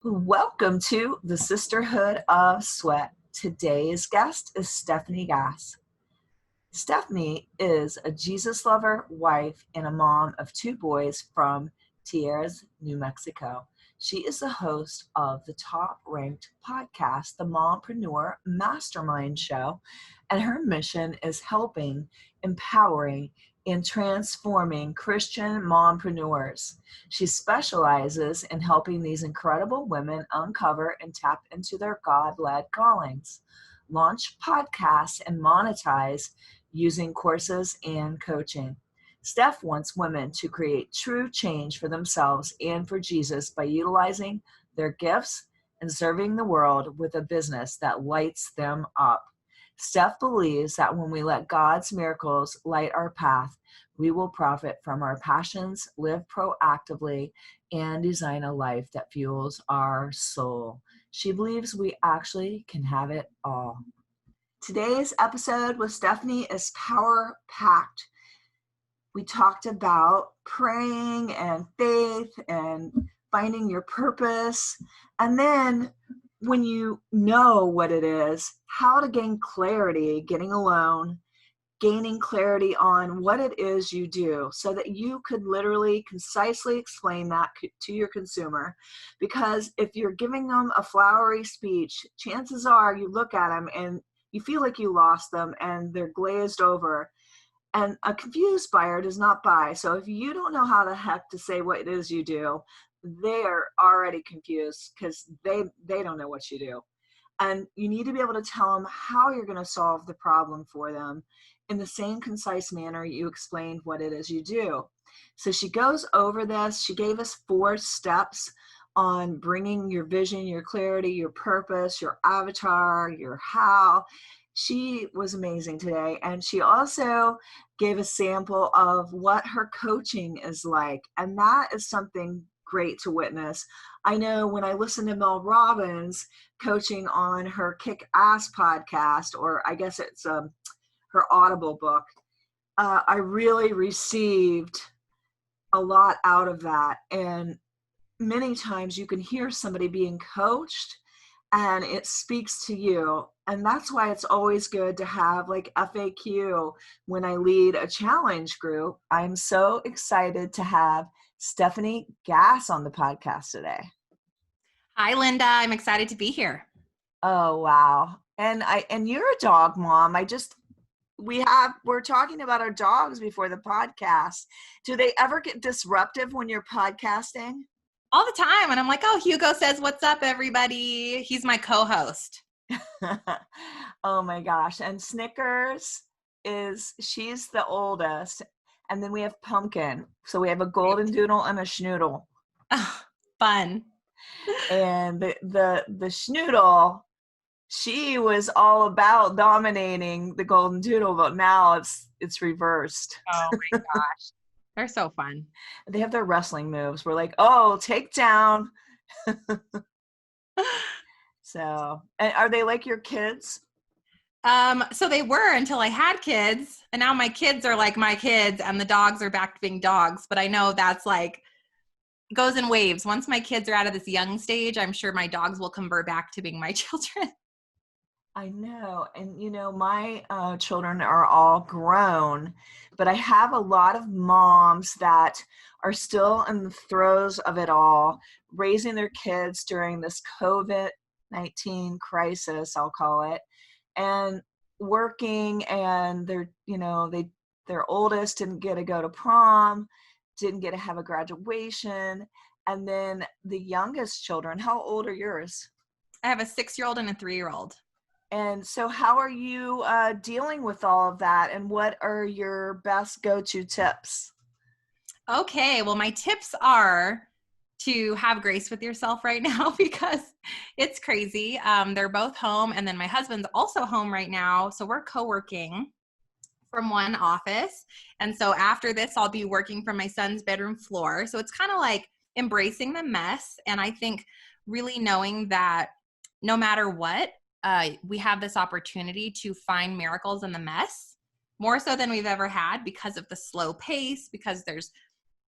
Welcome to the Sisterhood of Sweat. Today's guest is Stefanie Gass. Stefanie is a Jesus lover, wife, and a mom of two boys from Tijeras, New Mexico. She is the host of the top-ranked podcast, the Mompreneur Mastermind Show, and her mission is helping, empowering, and transforming Christian mompreneurs. She specializes in helping these incredible women uncover and tap into their God-led callings, launch podcasts, and monetize using courses and coaching. Steph wants women to create true change for themselves and for Jesus by utilizing their gifts and serving the world with a business that lights them up. Steph believes that when we let God's miracles light our path, we will profit from our passions, live proactively, and design a life that fuels our soul. She believes we actually can have it all. Today's episode with Stefanie is power-packed. We talked about praying and faith and finding your purpose. And then when you know what it is, how to gain clarity, getting alone, gaining clarity on what it is you do so that you could literally concisely explain that to your consumer. Because if you're giving them a flowery speech, chances are you look at them and you feel like you lost them and they're glazed over. And a confused buyer does not buy. So if you don't know how the heck to say what it is you do, they are already confused because they don't know what you do. And you need to be able to tell them how you're going to solve the problem for them in the same concise manner you explained what it is you do. So she goes over this. She gave us 4 steps on bringing your vision, your clarity, your purpose, your avatar, your how. She was amazing today. And she also gave a sample of what her coaching is like. And that is something great to witness. I know when I listen to Mel Robbins coaching on her Kick-Ass podcast, or I guess it's her Audible book, I really received a lot out of that. And many times you can hear somebody being coached and it speaks to you. And that's why it's always good to have like FAQ when I lead a challenge group. I'm so excited to have Stefanie Gass on the podcast today. Hi, Linda. I'm excited to be here. Oh, wow. And you're a dog mom. We're talking about our dogs before the podcast. Do they ever get disruptive when you're podcasting? All the time. And I'm like, oh, Hugo says, what's up, everybody? He's my co-host. Oh my gosh. And Snickers she's the oldest. And then we have Pumpkin. So we have a golden doodle and a schnoodle. Oh, fun. And the schnoodle, she was all about dominating the golden doodle, but now it's reversed. Oh my gosh. They're so fun. They have their wrestling moves. We're like, oh, take down. So, and are they like your kids? So they were until I had kids, and now my kids are like my kids and the dogs are back to being dogs. But I know that's like goes in waves. Once my kids are out of this young stage, I'm sure my dogs will convert back to being my children. I know. And, my children are all grown, but I have a lot of moms that are still in the throes of it all, raising their kids during this COVID-19 crisis, I'll call it, and working, and their oldest didn't get to go to prom, didn't get to have a graduation. And then the youngest children, how old are yours? I have a 6-year-old and a 3-year-old. And so how are you dealing with all of that? And what are your best go-to tips? Okay, well, my tips are to have grace with yourself right now because it's crazy. They're both home, and then my husband's also home right now. So we're co-working from one office. And so after this, I'll be working from my son's bedroom floor. So it's kind of like embracing the mess. And I think really knowing that no matter what, we have this opportunity to find miracles in the mess, more so than we've ever had because of the slow pace, because there's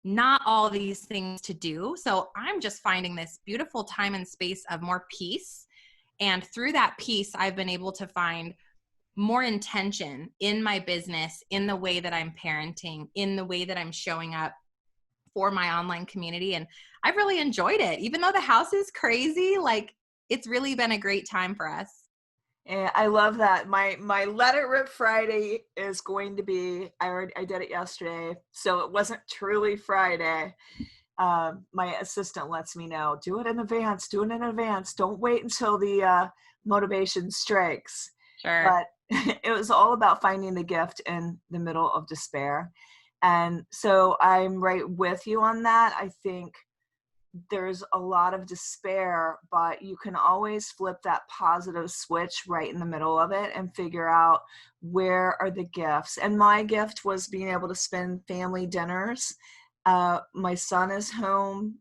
not all these things to do. So I'm just finding this beautiful time and space of more peace. And through that peace, I've been able to find more intention in my business, in the way that I'm parenting, in the way that I'm showing up for my online community. And I've really enjoyed it. Even though the house is crazy, like it's really been a great time for us. And I love that. My Let It Rip Friday is going to be, I did it yesterday, so it wasn't truly Friday. My assistant lets me know, do it in advance, don't wait until the motivation strikes. Sure. But it was all about finding the gift in the middle of despair. And so I'm right with you on that. I think there's a lot of despair, but you can always flip that positive switch right in the middle of it and figure out where are the gifts. And my gift was being able to spend family dinners. My son is home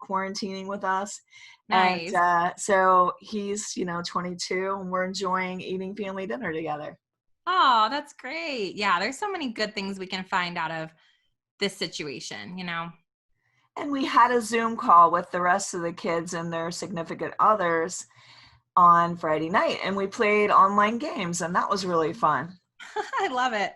quarantining with us. Nice. And so he's, 22, and we're enjoying eating family dinner together. Oh, that's great. Yeah, there's so many good things we can find out of this situation, And we had a Zoom call with the rest of the kids and their significant others on Friday night, and we played online games, and that was really fun. I love it.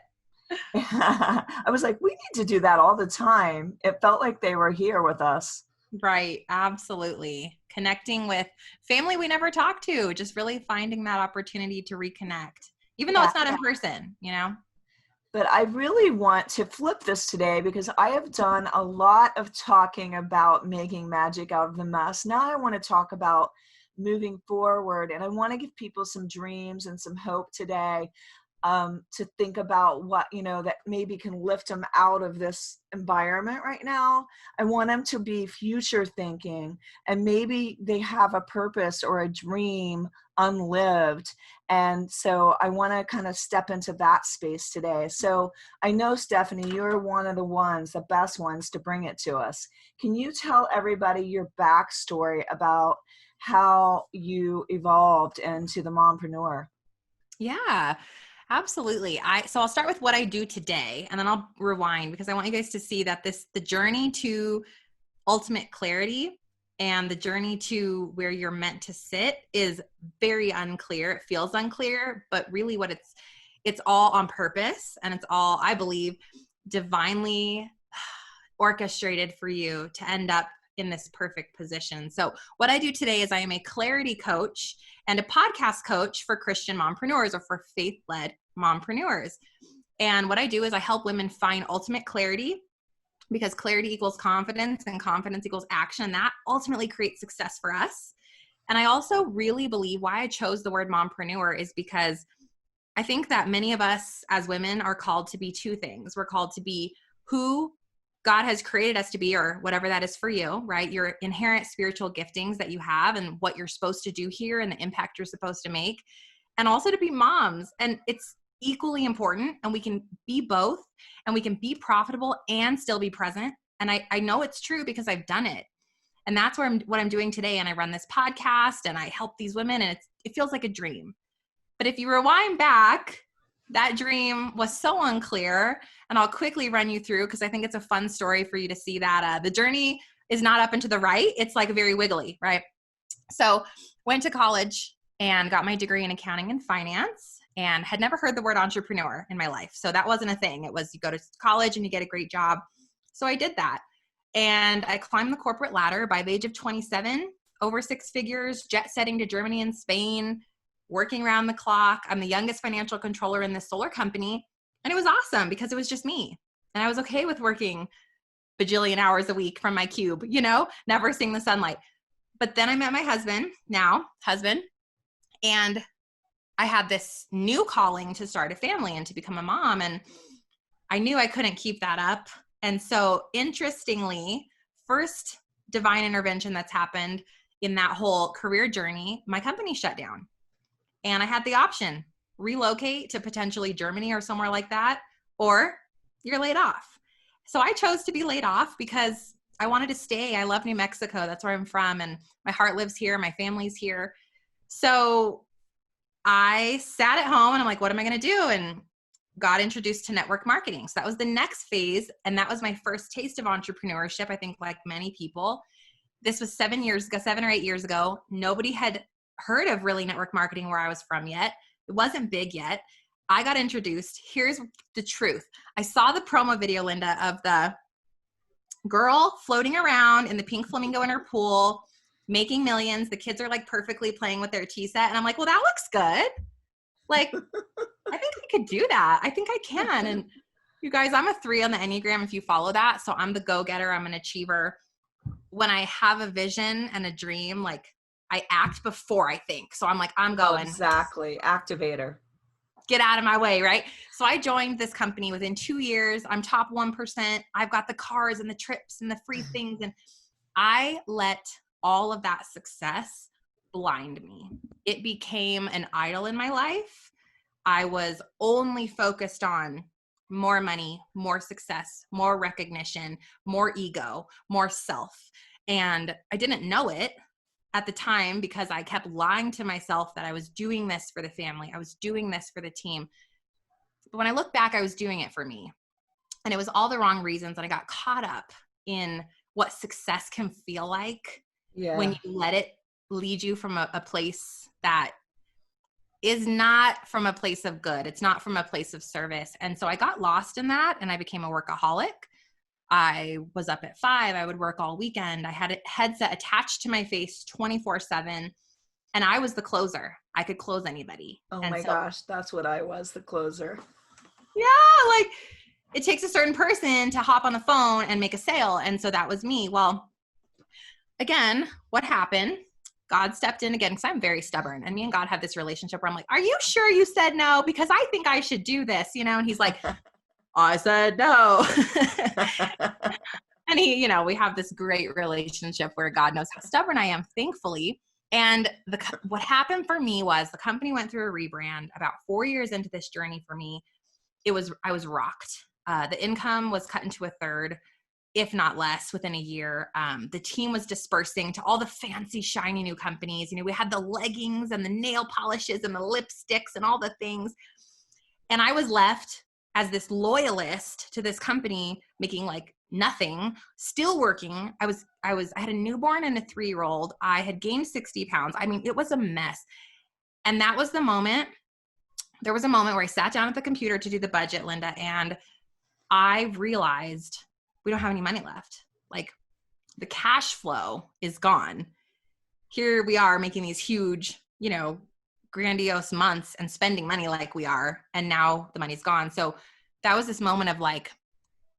I was like, we need to do that all the time. It felt like they were here with us. Right. Absolutely. Connecting with family we never talked to, just really finding that opportunity to reconnect, even though it's not in person, But I really want to flip this today because I have done a lot of talking about making magic out of the mess. Now I want to talk about moving forward, and I want to give people some dreams and some hope today, to think about what, that maybe can lift them out of this environment right now. I want them to be future thinking, and maybe they have a purpose or a dream unlived. And so I want to kind of step into that space today. So I know, Stefanie, you're one of the best ones to bring it to us. Can you tell everybody your backstory about how you evolved into the mompreneur? Yeah, absolutely. So I'll start with what I do today, and then I'll rewind because I want you guys to see that the journey to ultimate clarity and the journey to where you're meant to sit is very unclear. It feels unclear, but really what it's all on purpose, and it's all, I believe, divinely orchestrated for you to end up in this perfect position. So what I do today is I am a clarity coach and a podcast coach for Christian mompreneurs, or for faith-led mompreneurs. And what I do is I help women find ultimate clarity, because clarity equals confidence and confidence equals action. That ultimately creates success for us. And I also really believe why I chose the word mompreneur is because I think that many of us as women are called to be two things. We're called to be who God has created us to be, or whatever that is for you, right? Your inherent spiritual giftings that you have and what you're supposed to do here and the impact you're supposed to make. And also to be moms. And it's equally important, and we can be both, and we can be profitable and still be present. And I know it's true because I've done it. And that's what I'm doing today. And I run this podcast and I help these women, and it feels like a dream. But if you rewind back, that dream was so unclear, and I'll quickly run you through because I think it's a fun story for you to see that the journey is not up and to the right. It's like very wiggly, right? So went to college and got my degree in accounting and finance, and had never heard the word entrepreneur in my life. So that wasn't a thing. It was you go to college and you get a great job. So I did that. And I climbed the corporate ladder by the age of 27, over 6 figures, jet setting to Germany and Spain, working around the clock. I'm the youngest financial controller in this solar company. And it was awesome because it was just me. And I was okay with working bajillion hours a week from my cube, never seeing the sunlight. But then I met my husband, and I had this new calling to start a family and to become a mom. And I knew I couldn't keep that up. And so interestingly, first divine intervention that's happened in that whole career journey, my company shut down. And I had the option, relocate to potentially Germany or somewhere like that, or you're laid off. So I chose to be laid off because I wanted to stay. I love New Mexico. That's where I'm from. And my heart lives here. My family's here. So I sat at home and I'm like, what am I going to do? And got introduced to network marketing. So that was the next phase. And that was my first taste of entrepreneurship. I think like many people, this was 7 or 8 years ago. Nobody had heard of really network marketing where I was from yet. It wasn't big yet. I got introduced. Here's the truth. I saw the promo video, Linda, of the girl floating around in the pink flamingo in her pool, making millions. The kids are like perfectly playing with their tea set. And I'm like, well, that looks good. Like, I think I could do that. I think I can. And you guys, I'm a 3 on the Enneagram if you follow that. So I'm the go-getter. I'm an achiever. When I have a vision and a dream, like I act before I think. So I'm like, I'm going. Oh, exactly. Activator. Get out of my way, right? So I joined this company within 2 years. I'm top 1%. I've got the cars and the trips and the free things. And I let all of that success blind me. It became an idol in my life. I was only focused on more money, more success, more recognition, more ego, more self. And I didn't know it at the time because I kept lying to myself that I was doing this for the family. I was doing this for the team. But when I look back, I was doing it for me. And it was all the wrong reasons. And I got caught up in what success can feel like when you let it lead you from a place that is not from a place of good. It's not from a place of service. And so I got lost in that and I became a workaholic. I was up at 5. I would work all weekend. I had a headset attached to my face 24/7 and I was the closer. I could close anybody. Oh my gosh. That's what I was, the closer. Yeah. Like it takes a certain person to hop on the phone and make a sale. And so that was me. Well, again, what happened? God stepped in again because I'm very stubborn. And me and God have this relationship where I'm like, are you sure you said no? Because I think I should do this, And he's like, I said no. And we have this great relationship where God knows how stubborn I am, thankfully. And what happened for me was the company went through a rebrand about 4 years into this journey for me. I was rocked. The income was cut into a third, if not less, within a year. The team was dispersing to all the fancy, shiny new companies. We had the leggings and the nail polishes and the lipsticks and all the things. And I was left as this loyalist to this company, making like nothing, still working. I had a newborn and a 3-year-old. I had gained 60 pounds. I mean, it was a mess. And that was the moment. There was a moment where I sat down at the computer to do the budget, Linda, and I realized we don't have any money left. Like the cash flow is gone. Here we are making these huge, grandiose months and spending money like we are. And now the money's gone. So that was this moment of like,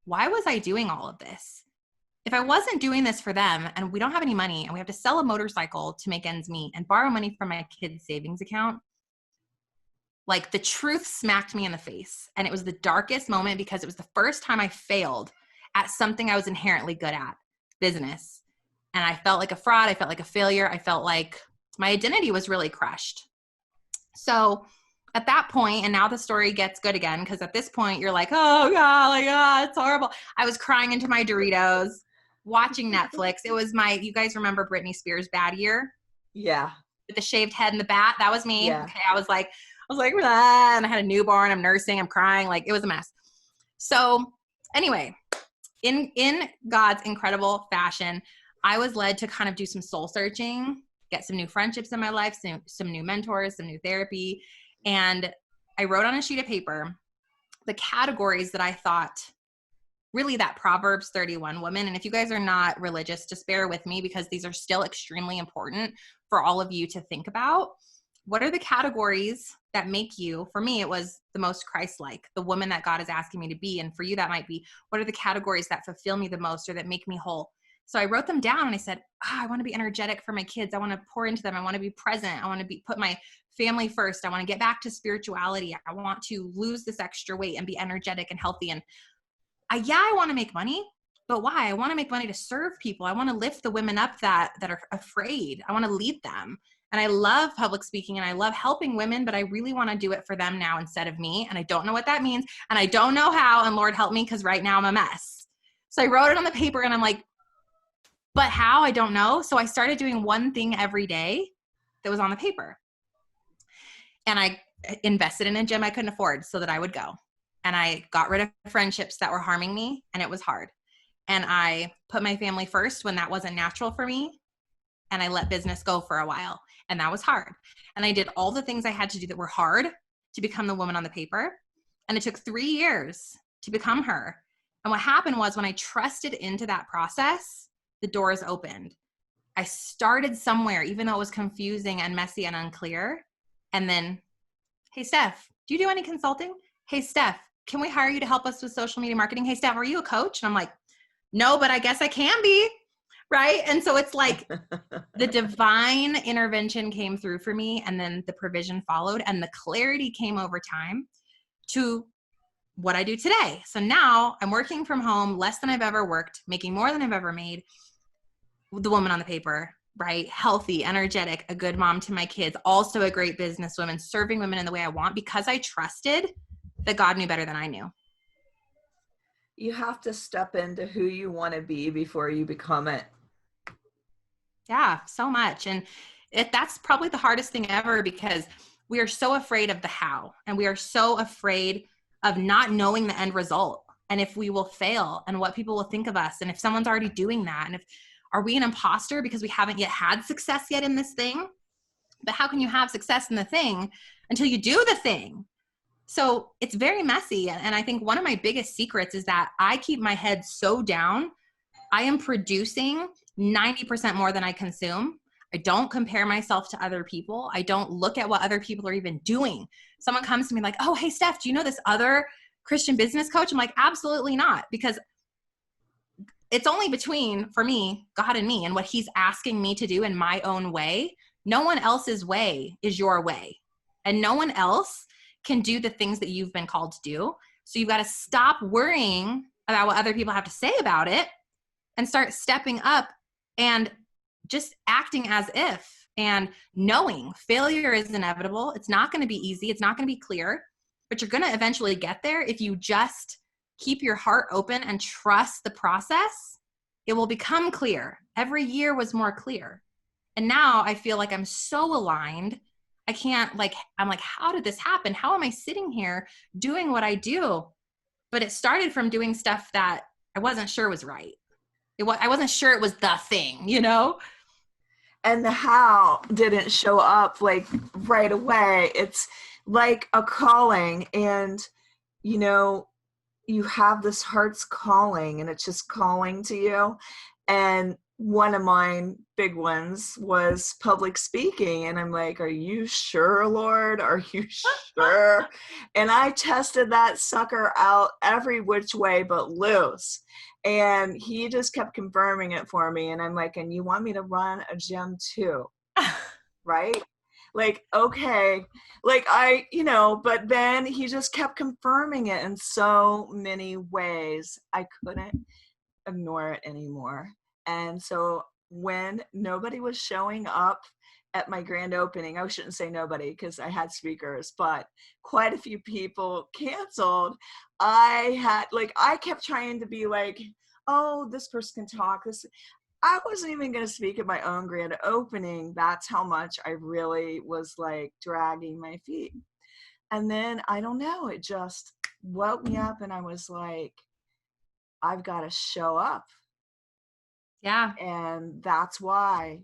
why was I doing all of this? If I wasn't doing this for them and we don't have any money and we have to sell a motorcycle to make ends meet and borrow money from my kid's savings account, like the truth smacked me in the face. And it was the darkest moment because it was the first time I failed at something I was inherently good at, business. And I felt like a fraud. I felt like a failure. I felt like my identity was really crushed. So at that point, and now the story gets good again, because at this point you're like, oh God, it's horrible. I was crying into my Doritos, watching Netflix. It was you guys remember Britney Spears' Bad Year? Yeah. With the shaved head and the bat? That was me. Yeah. Okay, I was like, ah, and I had a newborn. I'm nursing. I'm crying. Like it was a mess. So anyway, in God's incredible fashion, I was led to kind of do some soul searching, get some new friendships in my life, some new mentors, some new therapy. And I wrote on a sheet of paper the categories that I thought really that Proverbs 31 woman. And if you guys are not religious, just bear with me because these are still extremely important for all of you to think about. What are the categories that make you, for me, it was the most Christ-like, the woman that God is asking me to be. And for you, that might be, what are the categories that fulfill me the most or that make me whole? So I wrote them down and I said, I want to be energetic for my kids. I want to pour into them. I want to be present. I want to put my family first. I want to get back to spirituality. I want to lose this extra weight and be energetic and healthy. And I want to make money, but why? I want to make money to serve people. I want to lift the women up that are afraid. I want to lead them. And I love public speaking and I love helping women, but I really want to do it for them now instead of me. And I don't know what that means. And I don't know how. And Lord help me, because right now I'm a mess. So I wrote it on the paper and I'm like, but how? I don't know. So I started doing one thing every day that was on the paper. And I invested in a gym I couldn't afford so that I would go. and I got rid of friendships that were harming me, and it was hard. And I put my family first when that wasn't natural for me, and I let business go for a while, and that was hard. And I did all the things I had to do that were hard to become the woman on the paper, and it took 3 years to become her. And what happened was when I trusted into that process, the doors opened. I started somewhere, even though it was confusing and messy and unclear. And then, hey, Steph, do you do any consulting? Hey, Steph, can we hire you to help us with social media marketing? Hey, Steph, are you a coach? And I'm like, no, but I guess I can be. Right. And so it's like the divine intervention came through for me, and then the provision followed, and the clarity came over time to what I do today. So now I'm working from home less than I've ever worked, making more than I've ever made. The woman on the paper, right? Healthy, energetic, a good mom to my kids, also a great businesswoman, serving women in the way I want, because I trusted that God knew better than I knew. You have to step into who you want to be before you become it. Yeah, so much. And that's probably the hardest thing ever, because we are so afraid of the how, and we are so afraid of not knowing the end result, and if we will fail, and what people will think of us, and if someone's already doing that, and if are we an imposter because we haven't yet had success yet in this thing? But how can you have success in the thing until you do the thing? So it's very messy. And I think one of my biggest secrets is that I keep my head so down. I am producing 90% more than I consume. I don't compare myself to other people. I don't look at what other people are even doing. Someone comes to me like, oh, hey, Steph, do you know this other Christian business coach? I'm like, absolutely not, because it's only between, for me, God and me, and what he's asking me to do in my own way. No one else's way is your way. And no one else can do the things that you've been called to do. So you've got to stop worrying about what other people have to say about it and start stepping up and just acting as if, and knowing failure is inevitable. It's not going to be easy. It's not going to be clear, but you're going to eventually get there if you just keep your heart open and trust the process. It will become clear. Every year was more clear. And now I feel like I'm so aligned. I'm like, how did this happen? How am I sitting here doing what I do? But it started from doing stuff that I wasn't sure was right. I wasn't sure it was the thing, you know? And the how didn't show up like right away. It's like a calling, and you have this heart's calling, and it's just calling to you. And one of my big ones was public speaking. And I'm like, are you sure, Lord? Are you sure? And I tested that sucker out every which way but loose. And he just kept confirming it for me. And I'm like, and you want me to run a gym too? Right? Like, okay, like but then he just kept confirming it in so many ways. I couldn't ignore it anymore. And so when nobody was showing up at my grand opening, I shouldn't say nobody because I had speakers, but quite a few people canceled. I kept trying to be like, oh, this person can talk. I wasn't even going to speak at my own grand opening. That's how much I really was like dragging my feet. And then, I don't know, it just woke me up, and I was like, I've got to show up. Yeah. And that's why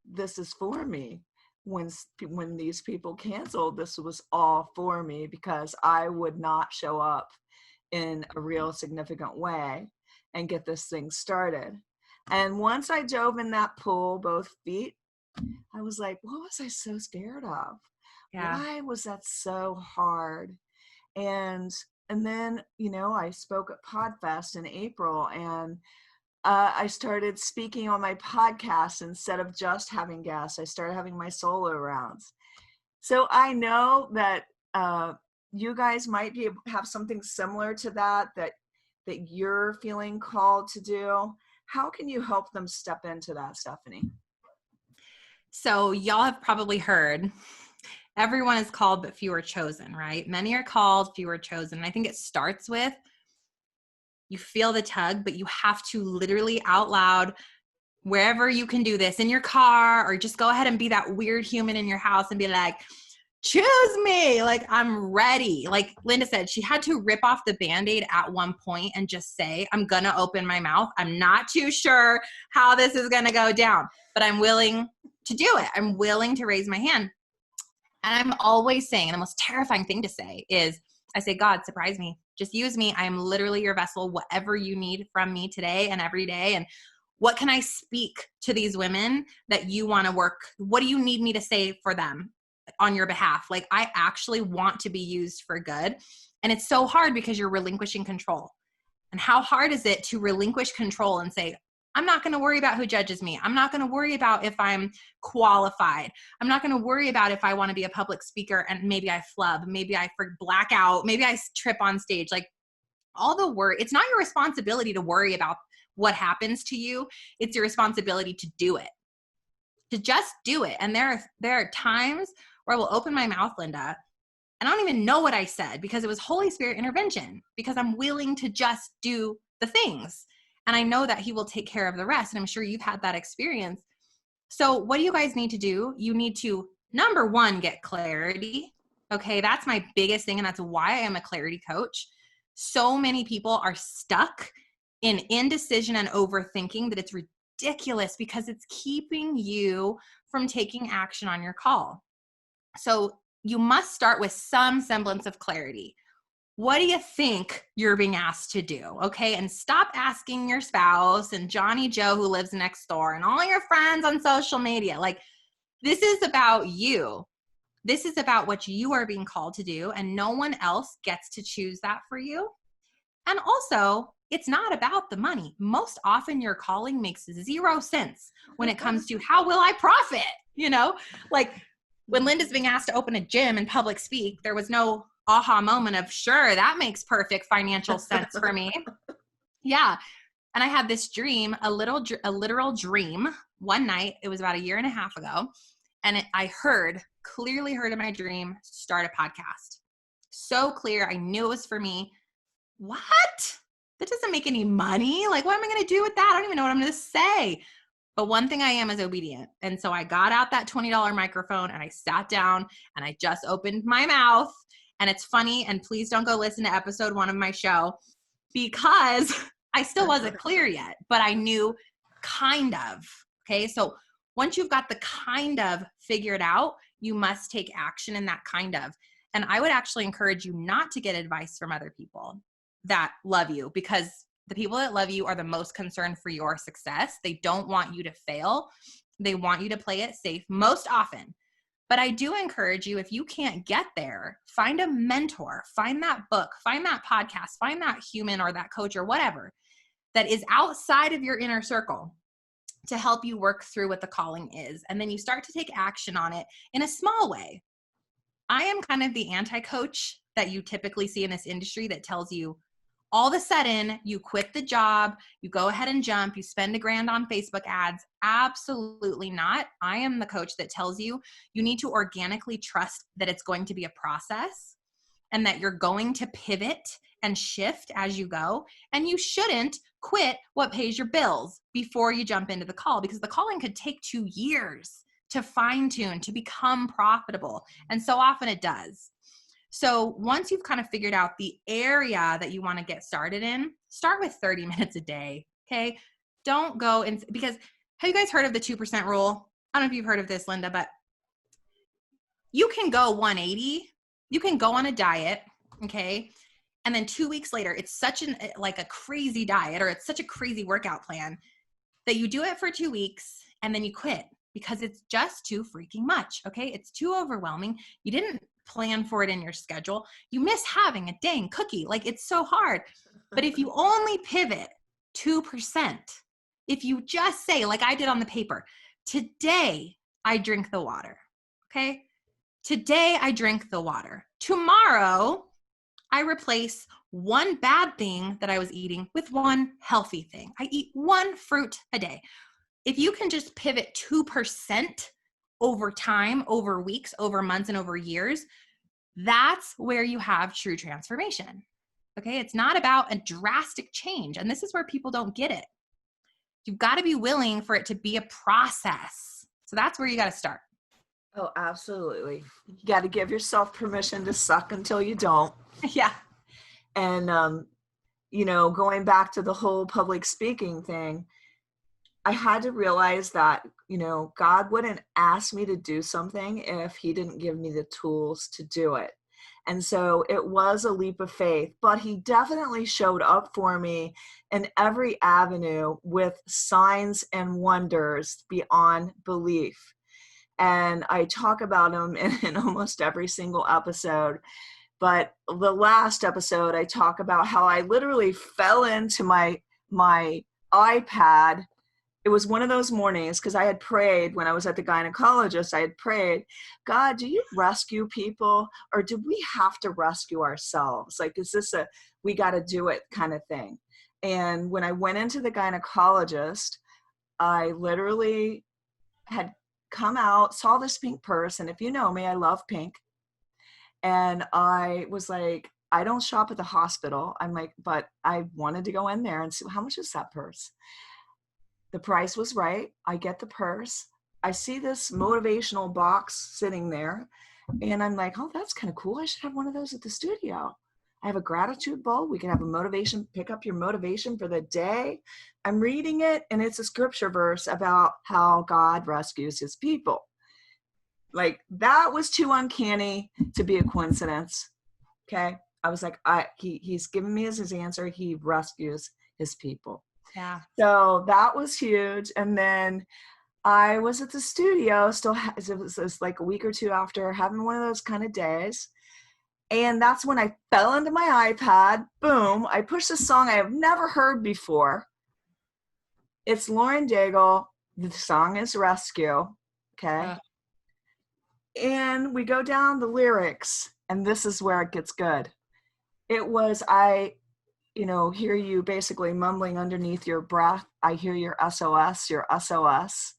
this is for me. When these people canceled, this was all for me, because I would not show up in a real significant way and get this thing started. And once I dove in that pool, both feet, I was like, what was I so scared of? Yeah. Why was that so hard? And then, I spoke at PodFest in April, and I started speaking on my podcast instead of just having guests. I started having my solo rounds. So I know that you guys might have something similar to that you're feeling called to do. How can you help them step into that, Stefanie? So y'all have probably heard, everyone is called, but few are chosen, right? Many are called, few are chosen. And I think it starts with, you feel the tug, but you have to literally out loud, wherever you can do this, in your car, or just go ahead and be that weird human in your house and be like, choose me. Like, I'm ready. Like Linda said, she had to rip off the Band-Aid at one point and just say, I'm going to open my mouth. I'm not too sure how this is going to go down, but I'm willing to do it. I'm willing to raise my hand. And I'm always saying, and the most terrifying thing to say is, I say, God, surprise me. Just use me. I am literally your vessel, whatever you need from me today and every day. And what can I speak to these women that you want to work? What do you need me to say for them on your behalf? Like, I actually want to be used for good. And it's so hard because you're relinquishing control. And how hard is it to relinquish control and say, I'm not going to worry about who judges me. I'm not going to worry about if I'm qualified. I'm not going to worry about if I want to be a public speaker and maybe I flub, maybe I black out, maybe I trip on stage. Like, all the worry, it's not your responsibility to worry about what happens to you. It's your responsibility to do it, to just do it. And there are times where I will open my mouth, Linda, and I don't even know what I said because it was Holy Spirit intervention, because I'm willing to just do the things. And I know that he will take care of the rest. And I'm sure you've had that experience. So what do you guys need to do? You need to, number one, get clarity. Okay, that's my biggest thing. And that's why I am a clarity coach. So many people are stuck in indecision and overthinking that it's ridiculous because it's keeping you from taking action on your call. So you must start with some semblance of clarity. What do you think you're being asked to do? Okay. And stop asking your spouse and Johnny Joe who lives next door and all your friends on social media. Like, this is about you. This is about what you are being called to do, and no one else gets to choose that for you. And also, it's not about the money. Most often your calling makes 0 sense when it comes to how will I profit? You know, like when Linda's being asked to open a gym and public speak, there was no aha moment of, sure, that makes perfect financial sense for me. Yeah. And I had this dream, a literal dream one night. It was about 1.5 years ago. And I clearly heard in my dream, start a podcast. So clear. I knew it was for me. What? That doesn't make any money. Like, what am I going to do with that? I don't even know what I'm going to say. But one thing I am is obedient. And so I got out that $20 microphone and I sat down and I just opened my mouth. And it's funny. And please don't go listen to episode 1 of my show because I still wasn't clear yet, but I knew kind of. Okay. So once you've got the kind of figured out, you must take action in that kind of. And I would actually encourage you not to get advice from other people that love you, because the people that love you are the most concerned for your success. They don't want you to fail. They want you to play it safe most often. But I do encourage you, if you can't get there, find a mentor, find that book, find that podcast, find that human or that coach or whatever that is outside of your inner circle to help you work through what the calling is. And then you start to take action on it in a small way. I am kind of the anti-coach that you typically see in this industry that tells you all of a sudden you quit the job, you go ahead and jump, you spend $1,000 on Facebook ads. Absolutely not. I am the coach that tells you you need to organically trust that it's going to be a process and that you're going to pivot and shift as you go. And you shouldn't quit what pays your bills before you jump into the call, because the calling could take 2 years to fine tune, to become profitable. And so often it does. So once you've kind of figured out the area that you want to get started in, start with 30 minutes a day. Okay. Don't go in, because have you guys heard of the 2% rule? I don't know if you've heard of this, Linda, but you can go 180. You can go on a diet. Okay. And then 2 weeks later, it's such like a crazy diet, or it's such a crazy workout plan that you do it for 2 weeks and then you quit because it's just too freaking much. Okay. It's too overwhelming. You didn't plan for it in your schedule. You miss having a dang cookie. Like, it's so hard. But if you only pivot 2%, if you just say, like I did on the paper, today I drink the water. Okay. Today I drink the water. Tomorrow I replace one bad thing that I was eating with one healthy thing. I eat 1 fruit a day. If you can just pivot 2% over time, over weeks, over months, and over years, that's where you have true transformation. Okay. It's not about a drastic change. And this is where people don't get it. You've got to be willing for it to be a process. So that's where you got to start. Oh, absolutely. You got to give yourself permission to suck until you don't. Yeah. And, going back to the whole public speaking thing, I had to realize that, God wouldn't ask me to do something if he didn't give me the tools to do it. And so it was a leap of faith, but he definitely showed up for me in every avenue with signs and wonders beyond belief. And I talk about them in almost every single episode. But the last episode, I talk about how I literally fell into my iPad. It was one of those mornings because I had prayed when I was at the gynecologist. I had prayed, God, do you rescue people, or do we have to rescue ourselves? Like, is this a we got to do it kind of thing? And when I went into the gynecologist, I literally had come out, saw this pink purse. And if you know me, I love pink. And I was like, I don't shop at the hospital. I'm like, but I wanted to go in there and see how much is that purse. The price was right. I get the purse. I see this motivational box sitting there. And I'm like, oh, that's kind of cool. I should have one of those at the studio. I have a gratitude bowl. We can have a motivation, pick up your motivation for the day. I'm reading it, and it's a scripture verse about how God rescues his people. Like, that was too uncanny to be a coincidence. Okay. I was like, he's given me his answer. He rescues his people. Yeah. So that was huge. And then I was at the studio it was like a week or two after, having one of those kind of days. And that's when I fell into my iPad. Boom. I pushed a song I have never heard before. It's Lauren Daigle. The song is Rescue. Okay. And we go down the lyrics, and this is where it gets good. It was, hear you basically mumbling underneath your breath. I hear your SOS, your SOS.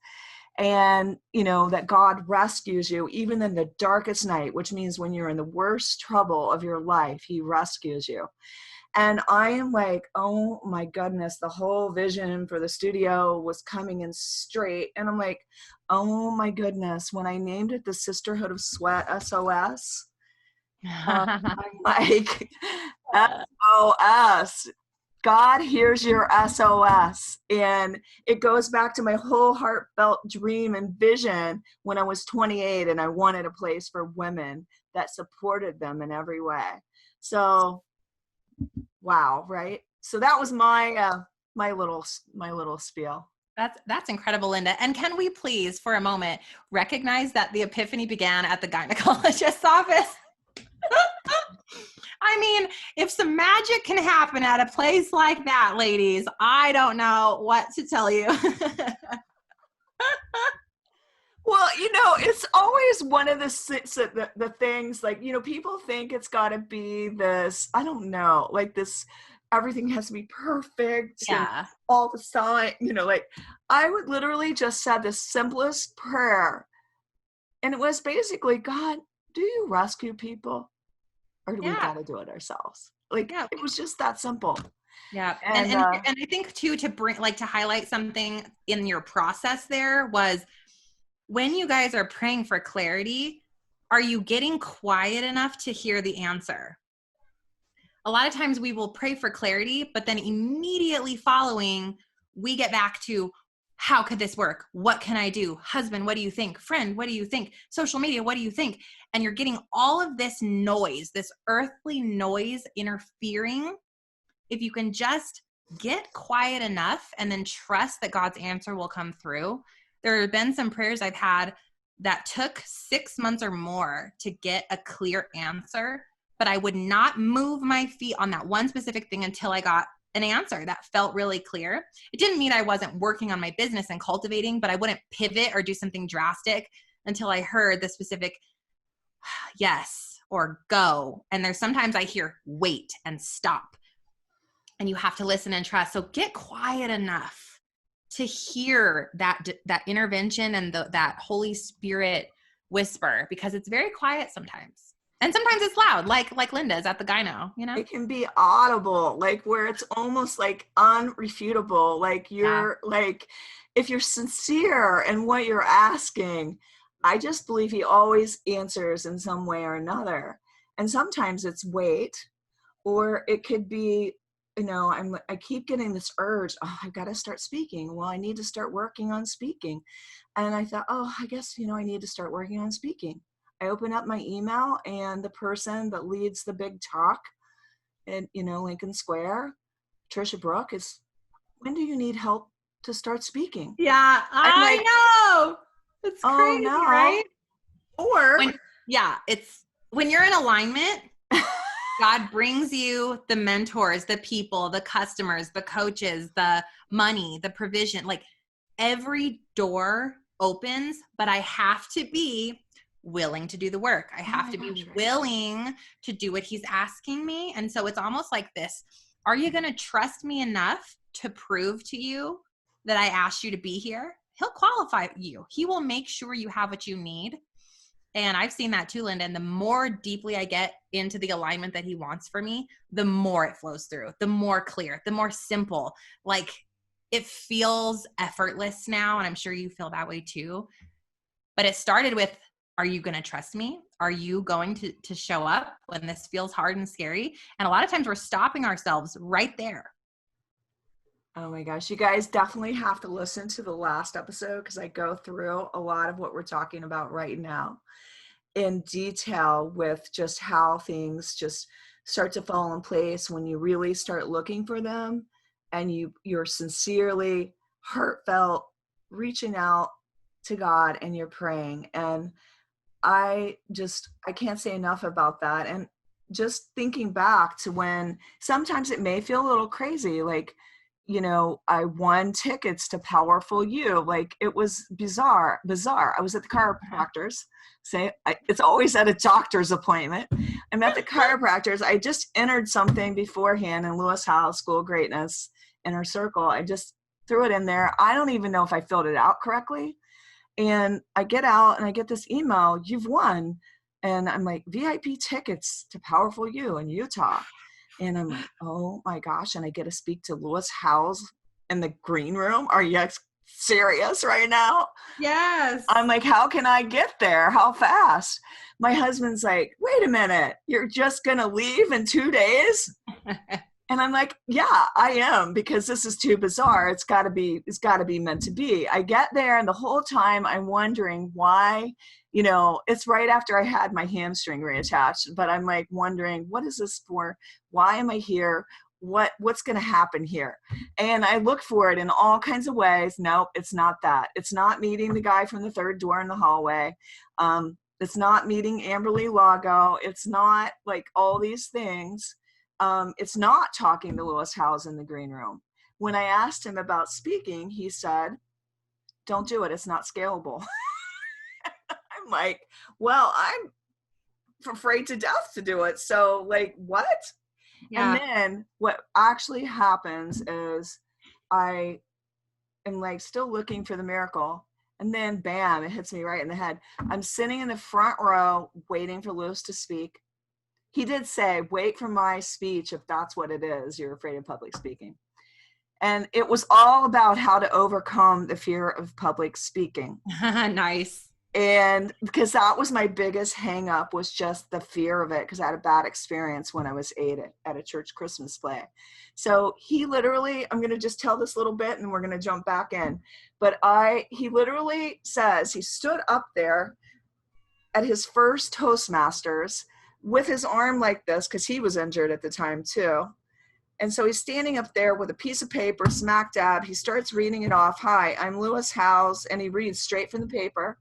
And, that God rescues you even in the darkest night, which means when you're in the worst trouble of your life, he rescues you. And I am like, oh my goodness, the whole vision for the studio was coming in straight. And I'm like, oh my goodness, when I named it the Sisterhood of Sweat, SOS, I'm like, SOS. God hears your SOS. And it goes back to my whole heartfelt dream and vision when I was 28, and I wanted a place for women that supported them in every way. So, wow, right? So that was my my little spiel. That's incredible, Linda. And can we please, for a moment, recognize that the epiphany began at the gynecologist's office? I mean, if some magic can happen at a place like that, ladies, I don't know what to tell you. Well, it's always one of the things, like, people think it's got to be this, I don't know, like this, everything has to be perfect. Yeah. And all the time, like, I would literally just said the simplest prayer. And it was basically, God, do you rescue people? Or do we got to do it ourselves? Like, it was just that simple. Yeah. And I think too, to highlight something in your process there was, when you guys are praying for clarity, are you getting quiet enough to hear the answer? A lot of times we will pray for clarity, but then immediately following, we get back to, how could this work? What can I do? Husband, what do you think? Friend, what do you think? Social media, what do you think? And you're getting all of this noise, this earthly noise interfering. If you can just get quiet enough and then trust that God's answer will come through. There have been some prayers I've had that took 6 months or more to get a clear answer, but I would not move my feet on that one specific thing until I got an answer that felt really clear. It didn't mean I wasn't working on my business and cultivating, but I wouldn't pivot or do something drastic until I heard the specific yes or go. And there's sometimes I hear wait and stop, and you have to listen and trust. So get quiet enough to hear that intervention and that Holy Spirit whisper, because it's very quiet sometimes. And sometimes it's loud, like Linda's at the gyno, It can be audible, like where it's almost like unrefutable. Like you're like, if you're sincere in what you're asking, I just believe he always answers in some way or another. And sometimes it's wait, or it could be, I keep getting this urge, oh, I've got to start speaking. Well, I need to start working on speaking. And I thought, oh, I guess, I need to start working on speaking. I open up my email, and the person that leads the big talk in, Lincoln Square, Trisha Brook, is, when do you need help to start speaking? Yeah, I'm I like, know. It's oh crazy, no. right? Or it's when you're in alignment, God brings you the mentors, the people, the customers, the coaches, the money, the provision. Like every door opens, but I have to be willing to do the work. I have to be willing to do what he's asking me. And so it's almost like this. Are you going to trust me enough to prove to you that I asked you to be here? He'll qualify you. He will make sure you have what you need. And I've seen that too, Linda. And the more deeply I get into the alignment that he wants for me, the more it flows through, the more clear, the more simple. Like it feels effortless now. And I'm sure you feel that way too. But it started with, are you going to trust me? Are you going to show up when this feels hard and scary? And a lot of times we're stopping ourselves right there. Oh my gosh, you guys definitely have to listen to the last episode, because I go through a lot of what we're talking about right now in detail, with just how things just start to fall in place when you really start looking for them, and you're sincerely, heartfelt, reaching out to God, and you're praying. And I can't say enough about that. And just thinking back to when sometimes it may feel a little crazy, like, I won tickets to Powerful You. Like it was bizarre. I was at the chiropractor's. It's always at a doctor's appointment. I'm at the chiropractor's. I just entered something beforehand in Lewis House School of Greatness Inner Circle. I just threw it in there. I don't even know if I filled it out correctly. And I get out and I get this email, you've won. And I'm like, VIP tickets to Powerful You in Utah. And I'm like, oh my gosh. And I get to speak to Lewis Howes in the green room. Are you serious right now? Yes. I'm like, how can I get there? How fast? My husband's like, wait a minute, you're just going to leave in 2 days? And I'm like, yeah, I am, because this is too bizarre. It's got to be meant to be. I get there, and the whole time I'm wondering why, it's right after I had my hamstring reattached, but I'm like wondering, what is this for? Why am I here? What's going to happen here? And I look for it in all kinds of ways. Nope, it's not that. It's not meeting the guy from the third door in the hallway. It's not meeting Amberly Lago. It's not like all these things. It's not talking to Lewis Howes in the green room. When I asked him about speaking, he said, don't do it. It's not scalable. I'm like, well, I'm afraid to death to do it. So like, what? Yeah. And then what actually happens is I am like still looking for the miracle. And then bam, it hits me right in the head. I'm sitting in the front row waiting for Lewis to speak. He did say, wait for my speech if that's what it is. You're afraid of public speaking. And it was all about how to overcome the fear of public speaking. Nice. And because that was my biggest hang up, was just the fear of it, because I had a bad experience when I was 8 at a church Christmas play. So he literally, I'm going to just tell this little bit and we're going to jump back in. But he literally says, he stood up there at his first Toastmasters with his arm like this, because he was injured at the time too. And so he's standing up there with a piece of paper, smack dab. He starts reading it off. Hi, I'm Lewis Howes. And he reads straight from the paper.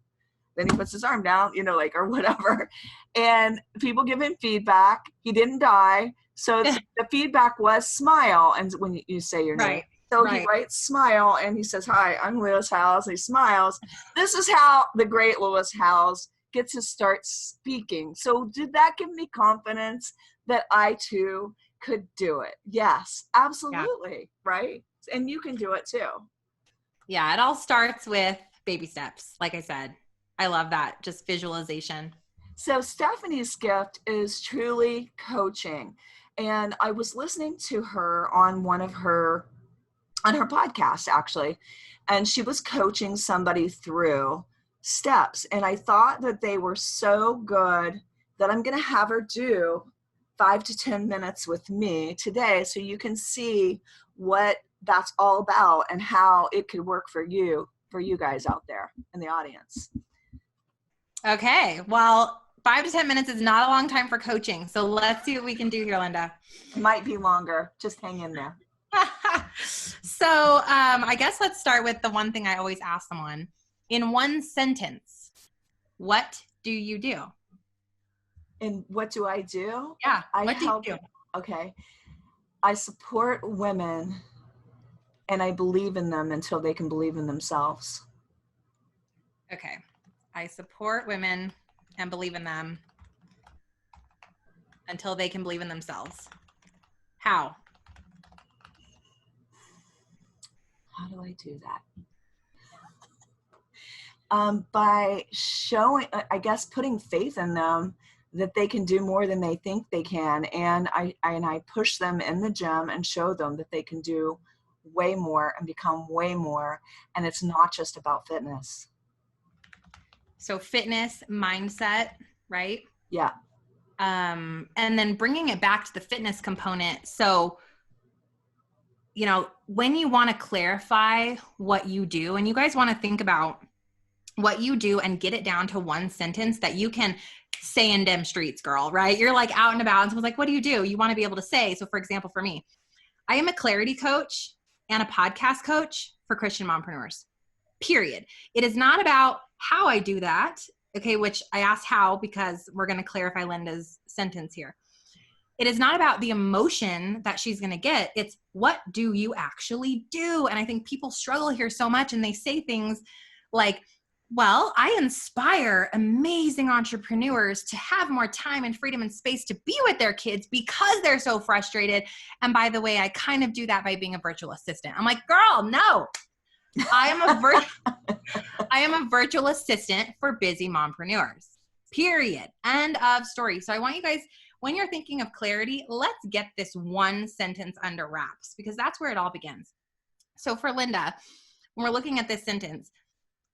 Then he puts his arm down, or whatever. And people give him feedback. He didn't die. So the feedback was smile. And when you say your name. So he writes smile and he says, hi, I'm Lewis Howes. And he smiles. This is how the great Lewis Howes gets to start speaking. So did that give me confidence that I too could do it? Yes, absolutely. Yeah. Right. And you can do it too. Yeah. It all starts with baby steps. Like I said, I love that. Just visualization. So Stefanie's gift is truly coaching. And I was listening to her on her podcast, actually, and she was coaching somebody through steps. And I thought that they were so good that I'm going to have her do 5 to 10 minutes with me today so you can see what that's all about and how it could work for you guys out there in the audience. Okay. Well, 5 to 10 minutes is not a long time for coaching. So let's see what we can do here, Linda. It might be longer. Just hang in there. So I guess let's start with the one thing I always ask someone. In one sentence, what do you do? And what do I do? Yeah. What do you do? Okay. I support women and I believe in them until they can believe in themselves. Okay. I support women and believe in them until they can believe in themselves. How? How do I do that? By showing, I guess, putting faith in them that they can do more than they think they can. And I push them in the gym and show them that they can do way more and become way more. And it's not just about fitness. So fitness, mindset, right? Yeah. And then bringing it back to the fitness component. So, you know, when you want to clarify what you do, and you guys want to think about what you do and get it down to one sentence that you can say in dem streets, girl, right? You're like out and about and someone's like, what do? You want to be able to say. So for example, for me, I am a clarity coach and a podcast coach for Christian Mompreneurs, period. It is not about how I do that. Okay. Which I asked how, because we're going to clarify Linda's sentence here. It is not about the emotion that she's going to get. It's what do you actually do? And I think people struggle here so much and they say things like, well, I inspire amazing entrepreneurs to have more time and freedom and space to be with their kids because they're so frustrated. And by the way, I kind of do that by being a virtual assistant. I'm like, girl, no, I am a virtual assistant for busy mompreneurs, period. End of story. So I want you guys, when you're thinking of clarity, let's get this one sentence under wraps because that's where it all begins. So for Linda, when we're looking at this sentence,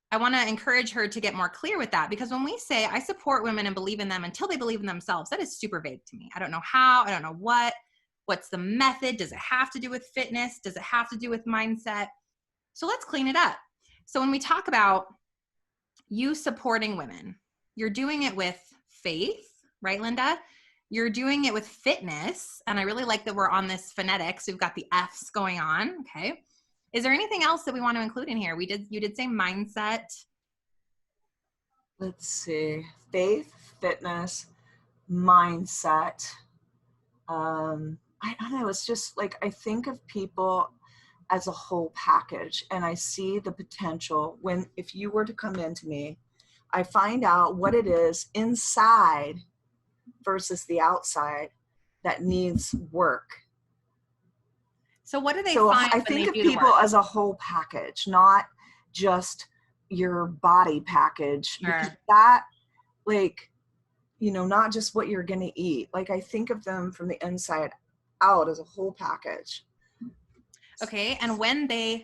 I want to encourage her to get more clear with that because when we say I support women and believe in them until they believe in themselves, that is super vague to me. I don't know how, I don't know what's the method? Does it have to do with fitness? Does it have to do with mindset? So let's clean it up. So when we talk about you supporting women, you're doing it with faith, right, Linda? You're doing it with fitness. And I really like that we're on this phonetics. We've got the F's going on. Okay. Is there anything else that we want to include in here? You did say mindset. Let's see. Faith, fitness, mindset. I don't know. It's just like, I think of people as a whole package and I see the potential if you were to come into me, I find out what it is inside versus the outside that needs work. So what do they find? I think of people as a whole package, not just your body package. Sure. Because that, like, you know, not just what you're going to eat. Like, I think of them from the inside out as a whole package. Okay. And when they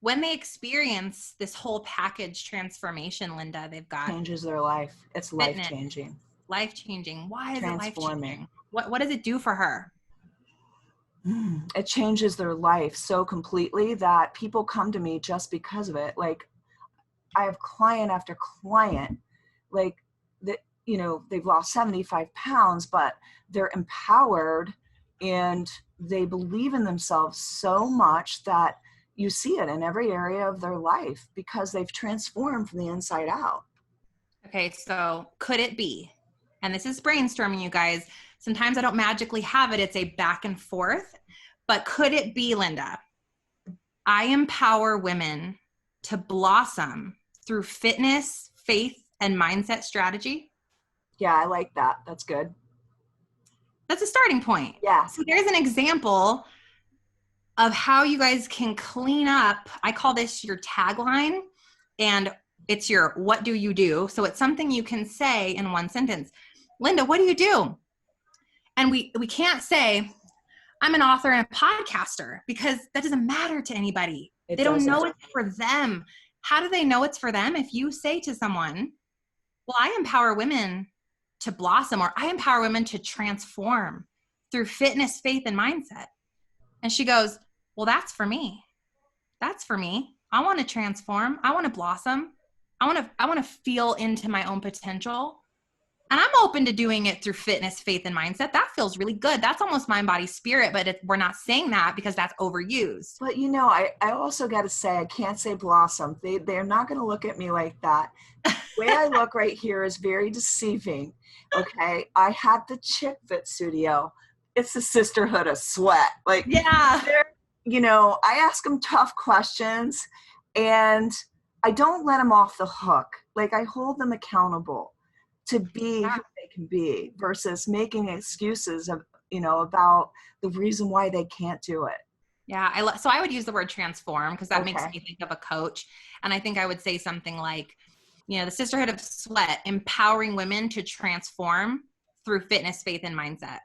experience this whole package transformation, Linda, they've got changes their life. It's life-changing. Life-changing. Why is it life-changing? What does it do for her? It changes their life so completely that people come to me just because of it. Like, I have client after client, like, that, you know, they've lost 75 pounds, but they're empowered and they believe in themselves so much that you see it in every area of their life because they've transformed from the inside out. Okay, so could it be, and this is brainstorming, you guys, sometimes I don't magically have it, it's a back and forth, but could it be, Linda, I empower women to blossom through fitness, faith, and mindset strategy? Yeah, I like that. That's good. That's a starting point. Yeah. So there's an example of how you guys can clean up. I call this your tagline, and it's your what do you do? So it's something you can say in one sentence. Linda, what do you do? And we can't say, I'm an author and a podcaster, because that doesn't matter to anybody. They don't know it's for them. how do they know it's for them? If you say to someone, well, I empower women to blossom, or I empower women to transform through fitness, faith, and mindset. And she goes, well, that's for me. That's for me. I want to transform. I want to blossom. I want to feel into my own potential. And I'm open to doing it through fitness, faith, and mindset. That feels really good. That's almost mind, body, spirit, but we're not saying that because that's overused. But I also got to say, I can't say blossom. They're not going to look at me like that. The way I look right here is very deceiving. Okay. I had the Chick Fit studio. It's the sisterhood of sweat. Like, yeah, I ask them tough questions and I don't let them off the hook. Like, I hold them accountable to be who they can be versus making excuses about the reason why they can't do it. Yeah. So I would use the word transform because that makes me think of a coach. And I think I would say something like, the sisterhood of sweat, empowering women to transform through fitness, faith, and mindset.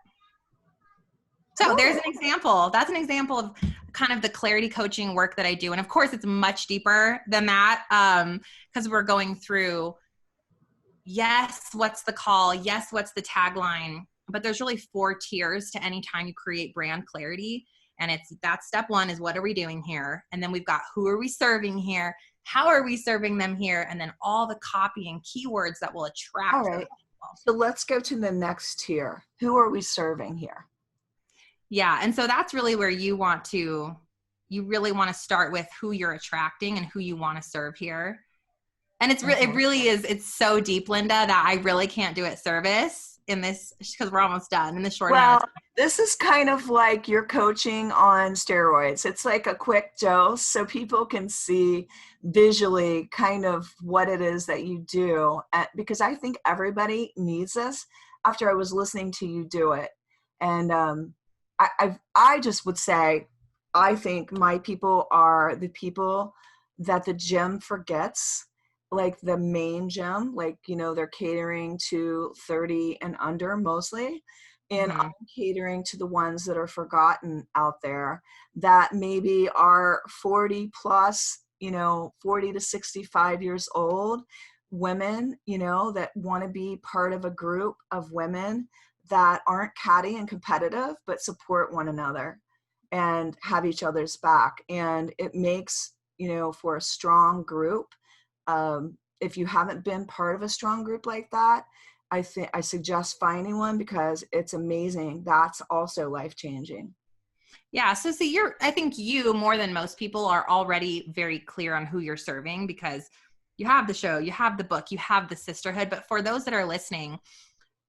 So there's an example. That's an example of kind of the clarity coaching work that I do. And of course it's much deeper than that because we're going through, yes, what's the call? Yes, what's the tagline? But there's really 4 tiers to any time you create brand clarity. And that step 1 is what are we doing here? And then we've got who are we serving here? How are we serving them here? And then all the copy and keywords that will attract. All right. So let's go to the next tier. Who are we serving here? Yeah. And so that's really where you really want to start with who you're attracting and who you want to serve here. And it really is, it's so deep, Linda, that I really can't do it service in this because we're almost done in the short amount of time. This is kind of like your coaching on steroids. It's like a quick dose so people can see visually kind of what it is that you do. Because I think everybody needs this after I was listening to you do it. And I just would say, I think my people are the people that the gym forgets, like the main gym, like, they're catering to 30 and under mostly. And I'm catering to the ones that are forgotten out there that maybe are 40 plus, 40 to 65 years old women, that want to be part of a group of women that aren't catty and competitive, but support one another and have each other's back. And it makes, for a strong group. If you haven't been part of a strong group like that, I suggest finding one because it's amazing. That's also life-changing. Yeah. So see, I think you more than most people are already very clear on who you're serving because you have the show, you have the book, you have the sisterhood. But for those that are listening,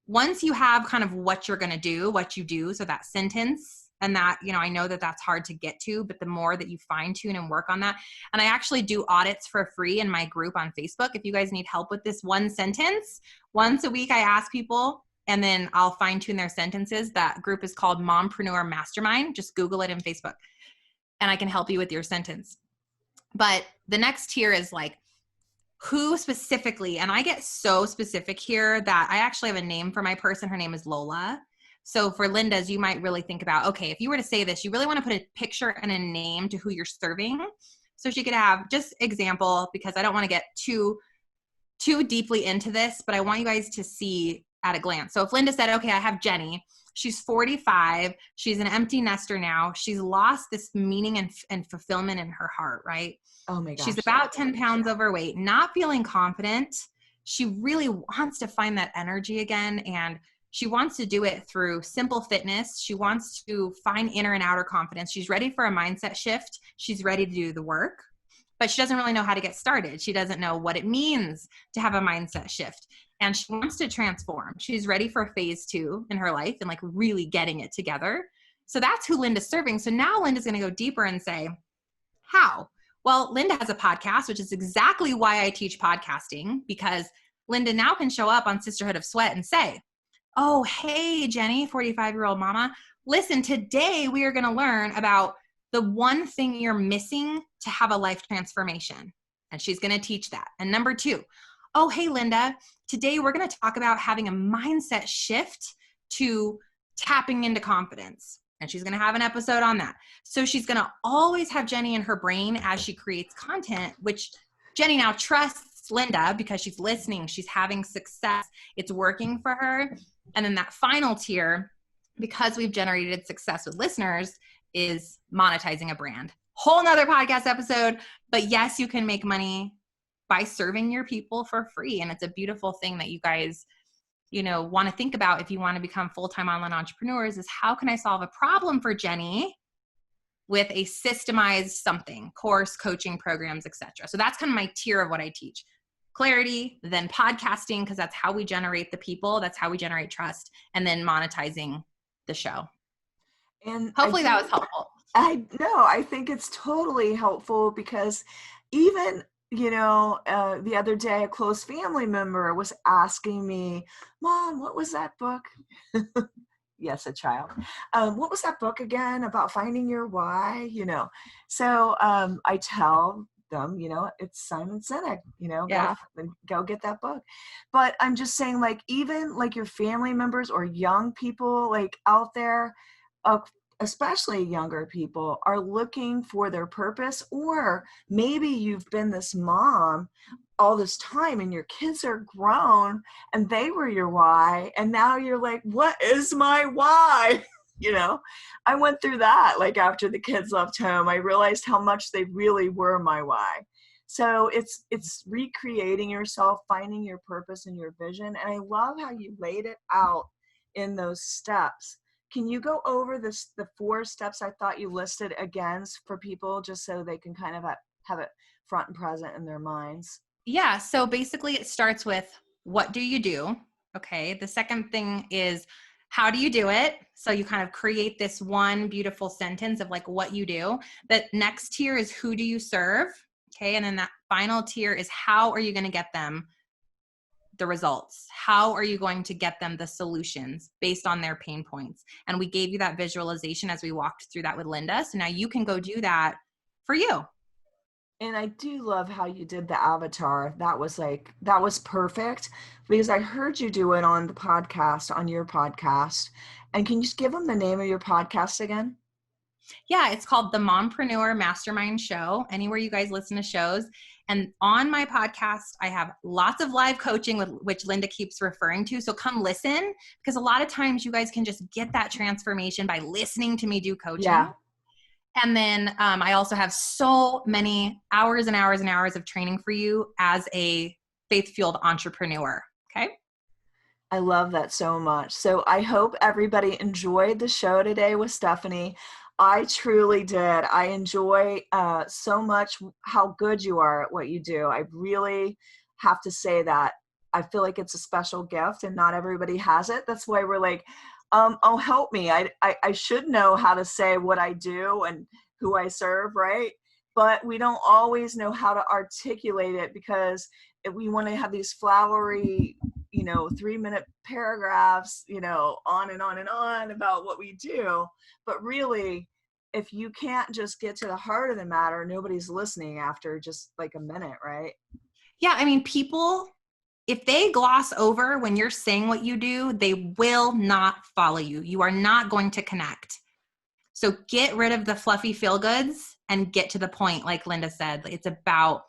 once you have kind of what you're going to do, what you do, so that sentence, and that, I know that that's hard to get to, but the more that you fine tune and work on that. And I actually do audits for free in my group on Facebook. If you guys need help with this one sentence, once a week, I ask people and then I'll fine tune their sentences. That group is called Mompreneur Mastermind. Just Google it in Facebook and I can help you with your sentence. But the next tier is like, who specifically, and I get so specific here that I actually have a name for my person. Her name is Lola. So for Linda's, you might really think about, okay, if you were to say this, you really want to put a picture and a name to who you're serving. So she could have just example, because I don't want to get too deeply into this, but I want you guys to see at a glance. So if Linda said, okay, I have Jenny, she's 45. She's an empty nester now. She's lost this meaning and fulfillment in her heart, right? Oh my gosh. She's about 10 pounds overweight, not feeling confident. She really wants to find that energy again. And she wants to do it through simple fitness. She wants to find inner and outer confidence. She's ready for a mindset shift. She's ready to do the work, but she doesn't really know how to get started. She doesn't know what it means to have a mindset shift. And she wants to transform. She's ready for phase 2 in her life and like really getting it together. So that's who Linda's serving. So now Linda's going to go deeper and say, how? Well, Linda has a podcast, which is exactly why I teach podcasting, because Linda now can show up on Sisterhood of Sweat and say, oh, hey, Jenny, 45-year-old mama, listen, today we are going to learn about the one thing you're missing to have a life transformation. And she's going to teach that. And number 2, oh, hey, Linda, today we're going to talk about having a mindset shift to tapping into confidence. And she's going to have an episode on that. So she's going to always have Jenny in her brain as she creates content, which Jenny now trusts Linda because she's listening. She's having success. It's working for her. And then that final tier, because we've generated success with listeners, is monetizing a brand. Whole nother podcast episode. But yes, you can make money by serving your people for free. And it's a beautiful thing that you guys, want to think about if you want to become full-time online entrepreneurs, is how can I solve a problem for Jenny with a systemized something, course, coaching programs, etc. So that's kind of my tier of what I teach. Clarity, then podcasting, because that's how we generate the people. That's how we generate trust. And then monetizing the show. And hopefully that was helpful. I think it's totally helpful because even, the other day, a close family member was asking me, Mom, what was that book? Yes, a child. What was that book again about finding your why? So I tell them, it's Simon Sinek, go get that book. But I'm just saying, like, even like your family members or young people like out there, especially younger people, are looking for their purpose, or maybe you've been this mom all this time and your kids are grown and they were your why, and now you're like, what is my why? I went through that. Like, after the kids left home, I realized how much they really were my why. So it's recreating yourself, finding your purpose and your vision. And I love how you laid it out in those steps. Can you go over the 4 steps I thought you listed again for people, just so they can kind of have it front and present in their minds? Yeah. So basically it starts with, what do you do? Okay. The second thing is, how do you do it? So you kind of create this one beautiful sentence of like what you do. The next tier is, who do you serve? Okay. And then that final tier is, how are you going to get them the results? How are you going to get them the solutions based on their pain points? And we gave you that visualization as we walked through that with Linda. So now you can go do that for you. And I do love how you did the avatar. That was perfect, because I heard you do it on your podcast. And can you just give them the name of your podcast again? Yeah, it's called the Mompreneur Mastermind Show, anywhere you guys listen to shows. And on my podcast, I have lots of live coaching, which Linda keeps referring to. So come listen, because a lot of times you guys can just get that transformation by listening to me do coaching. Yeah. And then I also have so many hours and hours and hours of training for you as a faith-fueled entrepreneur. Okay. I love that so much. So I hope everybody enjoyed the show today with Stefanie. I truly did. I enjoy so much how good you are at what you do. I really have to say that. I feel like it's a special gift and not everybody has it. That's why we're like, oh, help me. I should know how to say what I do and who I serve, right? But we don't always know how to articulate it, because if we want to have these flowery, 3-minute paragraphs, on and on and on about what we do. But really, if you can't just get to the heart of the matter, nobody's listening after just like a minute, right? Yeah. I mean, people, if they gloss over when you're saying what you do, they will not follow you. You are not going to connect. So get rid of the fluffy feel goods and get to the point. Like Linda said, it's about,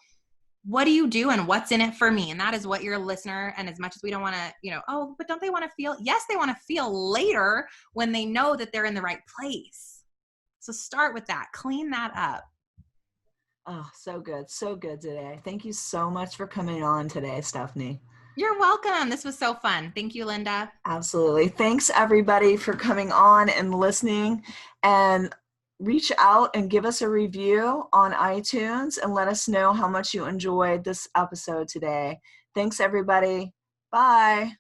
what do you do and what's in it for me? And that is what your listener, and as much as we don't want to, but don't they want to feel? Yes, they want to feel later when they know that they're in the right place. So start with that. Clean that up. Oh, so good. So good today. Thank you so much for coming on today, Stefanie. You're welcome. This was so fun. Thank you, Linda. Absolutely. Thanks everybody for coming on and listening, and reach out and give us a review on iTunes and let us know how much you enjoyed this episode today. Thanks everybody. Bye.